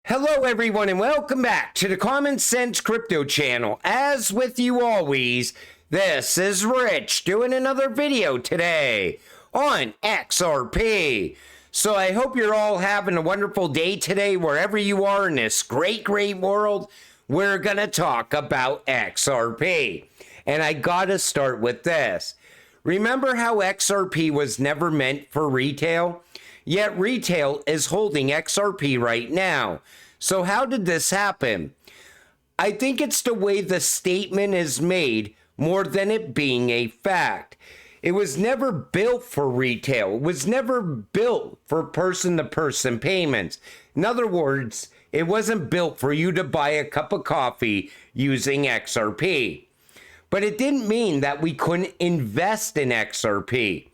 Hello everyone and welcome back to the Common Sense Crypto channel. As with you always, this is Rich doing another video today on XRP. So I hope you're all having a wonderful day today wherever you are in this great world. We're gonna talk about XRP. And I gotta start with this. Remember how XRP was never meant for retail? Yet retail is holding XRP right now. So how did this happen? I think it's the way the statement is made more than it being a fact. It was never built for retail. It was never built for person-to-person payments. In other words, it wasn't built for you to buy a cup of coffee using XRP. But it didn't mean that we couldn't invest in XRP.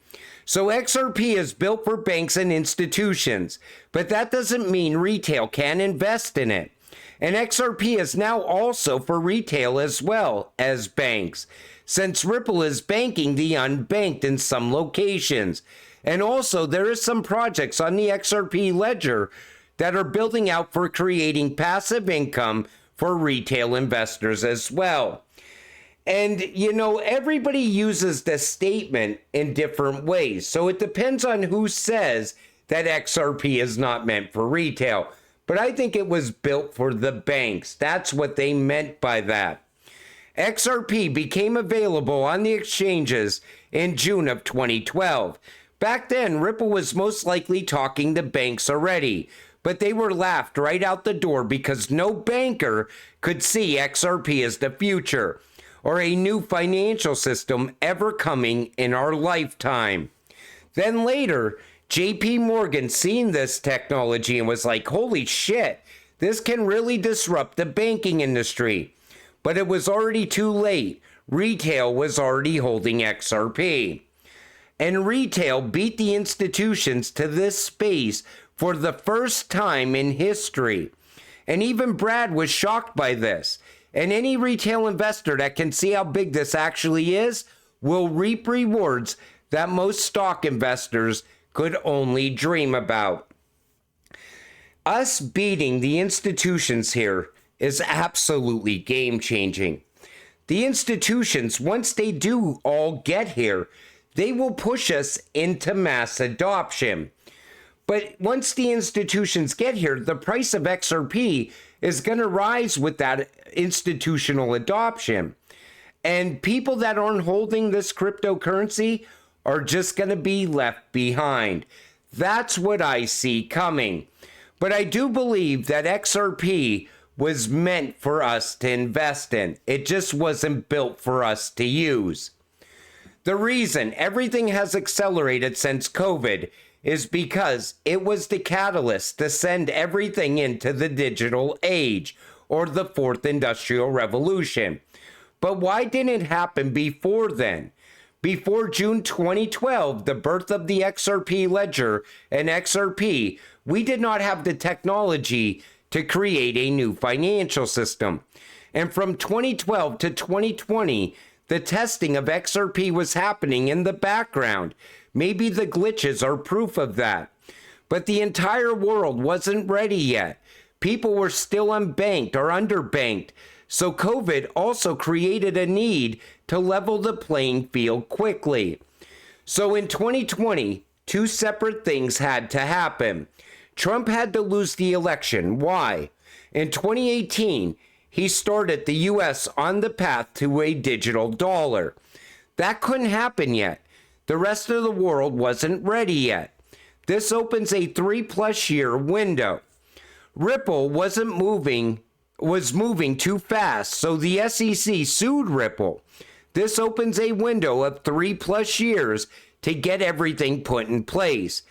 So XRP is built for banks and institutions, but that doesn't mean retail can invest in it. And XRP is now also for retail as well as banks, since Ripple is banking the unbanked in some locations. And also there is some projects on the XRP ledger that are building out for creating passive income for retail investors as well. And, you know, everybody uses the statement in different ways. So it depends on who says that XRP is not meant for retail. But I think it was built for the banks. That's what they meant by that. XRP became available on the exchanges in June of 2012. Back then, Ripple was most likely talking to banks already. But they were laughed right out the door because no banker could see XRP as the future, or a new financial system ever coming in our lifetime. Then later, JP Morgan seen this technology and was like, holy shit, this can really disrupt the banking industry. But it was already too late. Retail was already holding XRP. And retail beat the institutions to this space for the first time in history. And even Brad was shocked by this. And any retail investor that can see how big this actually is will reap rewards that most stock investors could only dream about. Us beating the institutions here is absolutely game-changing. The institutions, once they do all get here, they will push us into mass adoption. But once the institutions get here, the price of XRP is going to rise with that institutional adoption. And people that aren't holding this cryptocurrency are just going to be left behind. That's what I see coming. But I do believe that XRP was meant for us to invest in. It just wasn't built for us to use. The reason everything has accelerated since COVID is because it was the catalyst to send everything into the digital age, or the fourth industrial revolution. But why didn't it happen before then? Before June 2012, the birth of the XRP ledger and XRP, we did not have the technology to create a new financial system. And from 2012 to 2020, the testing of XRP was happening in the background. Maybe the glitches are proof of that. But the entire world wasn't ready yet. People were still unbanked or underbanked. So COVID also created a need to level the playing field quickly. So in 2020, two separate things had to happen. Trump had to lose the election. Why? In 2018, he started the US on the path to a digital dollar. That couldn't happen yet. The rest of the world wasn't ready yet. This opens a 3+ year window. Ripple was moving too fast, so the SEC sued Ripple. This opens a window of 3+ years to get everything put in place.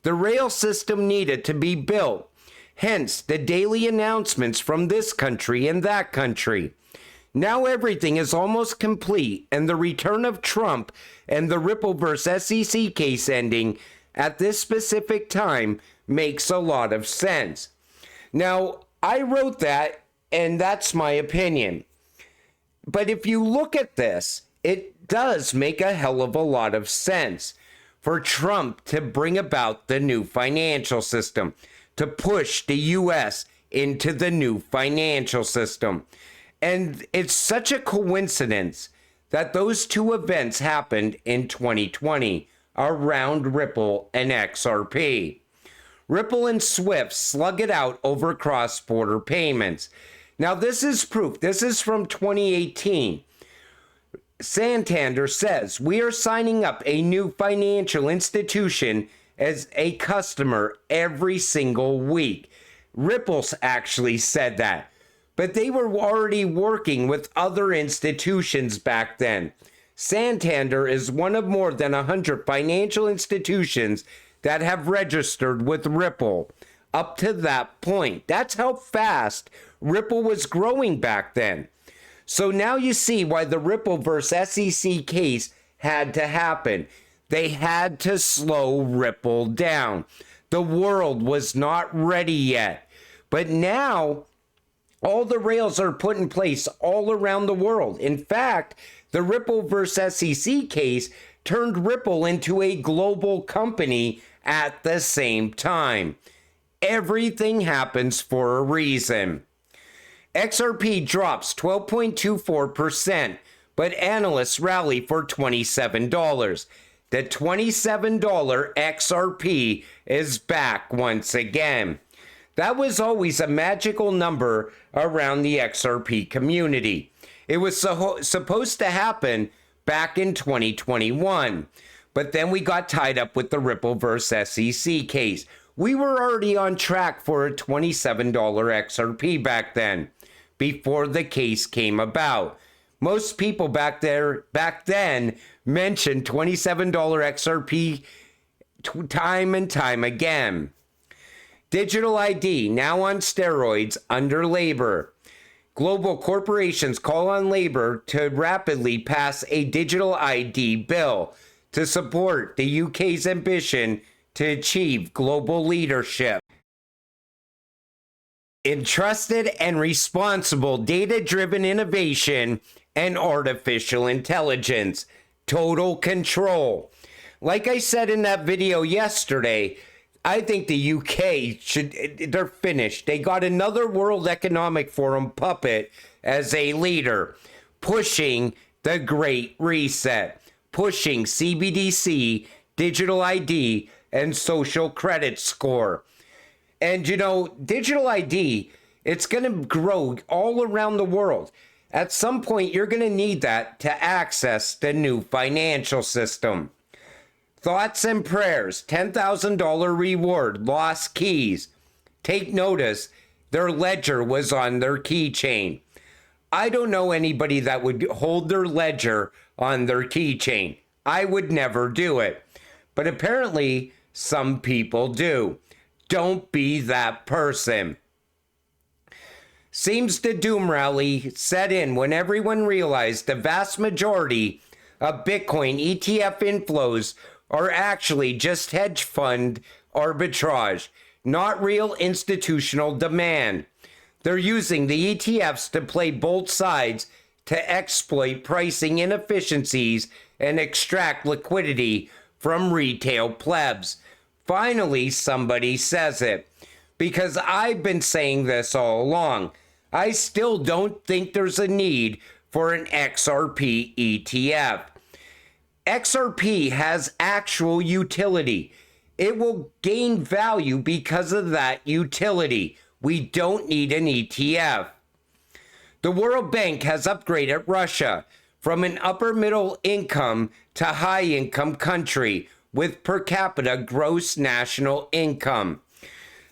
The rail system needed to be built, hence the daily announcements from this country and that country. Now everything is almost complete, and the return of Trump and the Ripple vs. SEC case ending at this specific time makes a lot of sense. Now, I wrote that, and that's my opinion. But if you look at this, it does make a hell of a lot of sense for Trump to bring about the new financial system, to push the U.S. into the new financial system. And it's such a coincidence that those two events happened in 2020 around Ripple and XRP. Ripple and Swift slug it out over cross-border payments. Now, this is proof. This is from 2018. Santander says, we are signing up a new financial institution as a customer every single week. Ripple's actually said that, but they were already working with other institutions back then. Santander is one of more than 100 financial institutions that have registered with Ripple up to that point. That's how fast Ripple was growing back then. So now you see why the Ripple versus SEC case had to happen. They had to slow Ripple down. The world was not ready yet. But now all the rails are put in place all around the world. In fact, the Ripple versus SEC case turned Ripple into a global company at the same time. Everything happens for a reason. XRP drops 12.24%, but analysts rally for $27. The $27 XRP is back once again. That was always a magical number around the XRP community. It was supposed to happen back in 2021, but then we got tied up with the Ripple versus SEC case. We were already on track for a $27 XRP back then, before the case came about. Most people back then mentioned $27 XRP time and time again. Digital ID now on steroids under Labor. Global corporations call on Labor to rapidly pass a digital ID bill to support the UK's ambition to achieve global leadership in trusted and responsible data-driven innovation and artificial intelligence. Total control. Like I said in that video yesterday, I think the UK they're finished. They got another World Economic Forum puppet as a leader, pushing the Great Reset, pushing CBDC, digital ID, and social credit score. And you know, digital ID, it's going to grow all around the world. At some point, you're going to need that to access the new financial system. Thoughts and prayers, $10,000 reward, lost keys. Take notice, their ledger was on their keychain. I don't know anybody that would hold their ledger on their keychain. I would never do it. But apparently, some people do. Don't be that person. Seems the doom rally set in when everyone realized the vast majority of Bitcoin ETF inflows are actually just hedge fund arbitrage, not real institutional demand. They're using the ETFs to play both sides to exploit pricing inefficiencies and extract liquidity from retail plebs. Finally, somebody says it, because I've been saying this all along. I still don't think there's a need for an XRP ETF. XRP has actual utility. It will gain value because of that utility. We don't need an ETF. The World Bank has upgraded Russia from an upper middle income to high income country with per capita gross national income.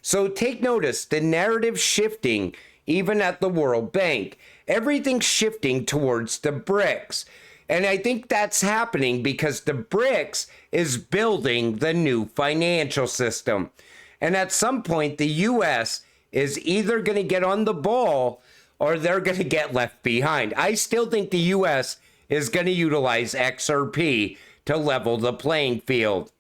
So take notice, the narrative shifting even at the World Bank. Everything's shifting towards the BRICS. And I think that's happening because the BRICS is building the new financial system. And at some point, the U.S. is either going to get on the ball or they're going to get left behind. I still think the U.S. is going to utilize XRP to level the playing field.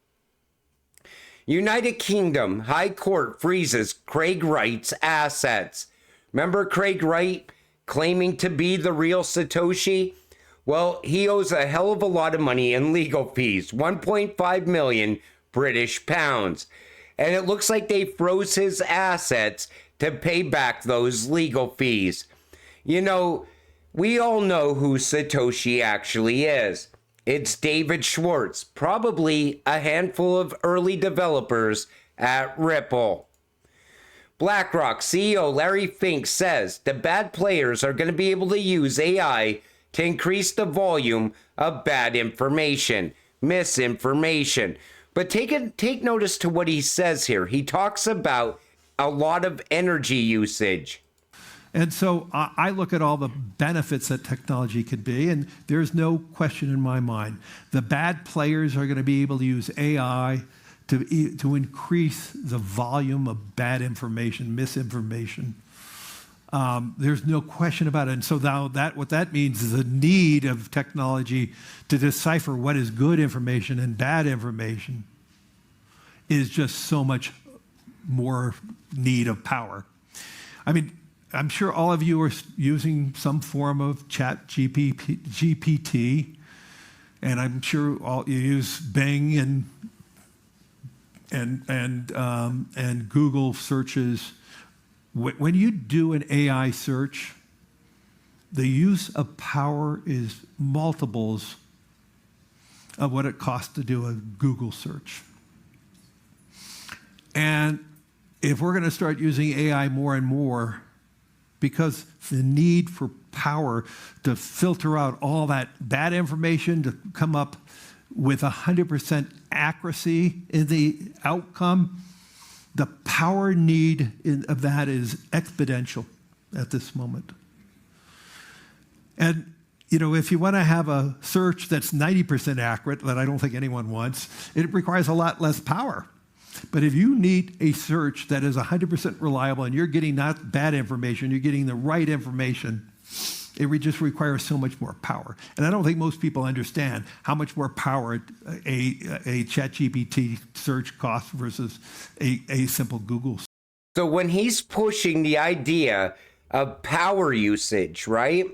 United Kingdom High Court freezes Craig Wright's assets. Remember Craig Wright claiming to be the real Satoshi? Well, he owes a hell of a lot of money in legal fees, 1.5 million British pounds. And it looks like they froze his assets to pay back those legal fees. You know, we all know who Satoshi actually is. It's David Schwartz, probably a handful of early developers at Ripple. BlackRock CEO Larry Fink says the bad players are going to be able to use AI to increase the volume of bad information, misinformation. But take notice to what he says here. He talks about a lot of energy usage. And so I look at all the benefits that technology could be, and there's no question in my mind. The bad players are going to be able to use AI to increase the volume of bad information, misinformation. There's no question about it. And so now what that means is the need of technology to decipher what is good information and bad information is just so much more need of power. I mean, I'm sure all of you are using some form of chat GPT, and I'm sure all you use Bing and Google searches. When you do an AI search, the use of power is multiples of what it costs to do a Google search. And if we're going to start using AI more and more, because the need for power to filter out all that bad information, to come up with 100% accuracy in the outcome, the power need of that is exponential at this moment. And you know, if you want to have a search that's 90% accurate, that I don't think anyone wants, it requires a lot less power. But if you need a search that is 100% reliable and you're getting not bad information, you're getting the right information, it just requires so much more power. And I don't think most people understand how much more power a ChatGPT search costs versus a simple Google search. So when he's pushing the idea of power usage, right?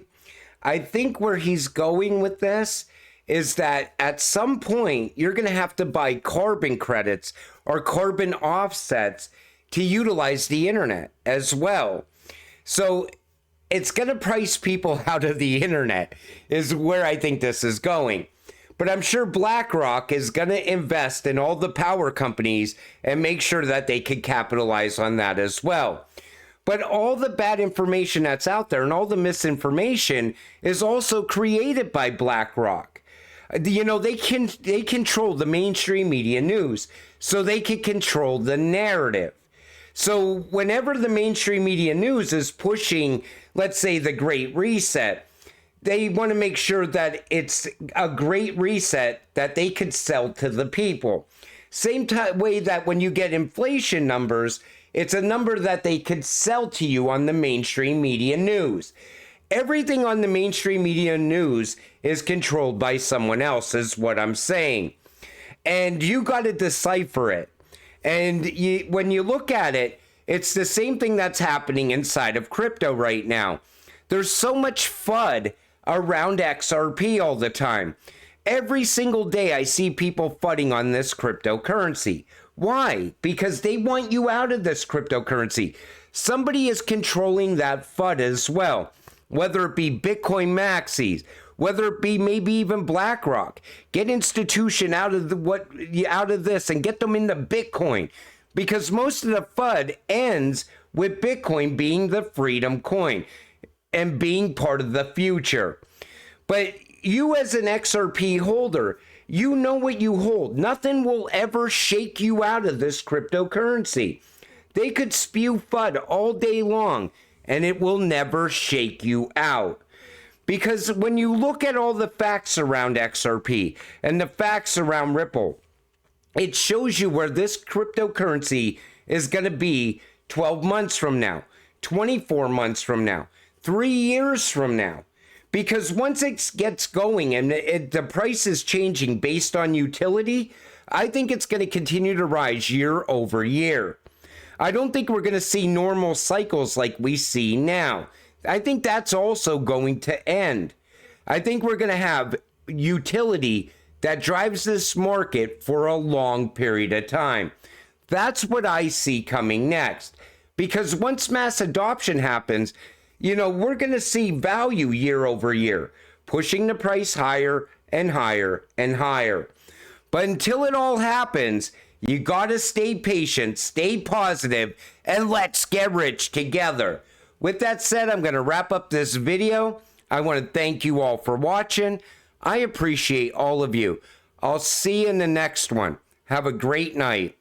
I think where he's going with this is that at some point you're going to have to buy carbon credits or carbon offsets to utilize the internet as well. So it's going to price people out of the internet is where I think this is going. But I'm sure BlackRock is going to invest in all the power companies and make sure that they can capitalize on that as well. But all the bad information that's out there and all the misinformation is also created by BlackRock. You know, they control the mainstream media news, so they can control the narrative. So whenever the mainstream media news is pushing, let's say, the Great Reset, they want to make sure that it's a great reset that they could sell to the people. Same way that when you get inflation numbers, it's a number that they could sell to you on the mainstream media news. Everything on the mainstream media news is controlled by someone else, is what I'm saying. And you got to decipher it. And when you look at it, it's the same thing that's happening inside of crypto right now. There's so much FUD around XRP all the time. Every single day I see people FUDding on this cryptocurrency. Why? Because they want you out of this cryptocurrency. Somebody is controlling that FUD as well. Whether it be Bitcoin maxis, whether it be maybe even BlackRock, get institution out of this and get them into Bitcoin, because most of the FUD ends with Bitcoin being the freedom coin and being part of the future. But you as an XRP holder, you know what you hold. Nothing will ever shake you out of this cryptocurrency. They could spew FUD all day long, and it will never shake you out. Because when you look at all the facts around XRP and the facts around Ripple, it shows you where this cryptocurrency is going to be 12 months from now, 24 months from now, 3 years from now. Because once it gets going and the price is changing based on utility, I think it's going to continue to rise year over year. I don't think we're going to see normal cycles like we see now. I think that's also going to end. I think we're going to have utility that drives this market for a long period of time. That's what I see coming next. Because once mass adoption happens, you know, we're going to see value year over year, pushing the price higher and higher and higher. But until it all happens, you got to stay patient, stay positive, and let's get rich together. With that said, I'm going to wrap up this video. I want to thank you all for watching. I appreciate all of you. I'll see you in the next one. Have a great night.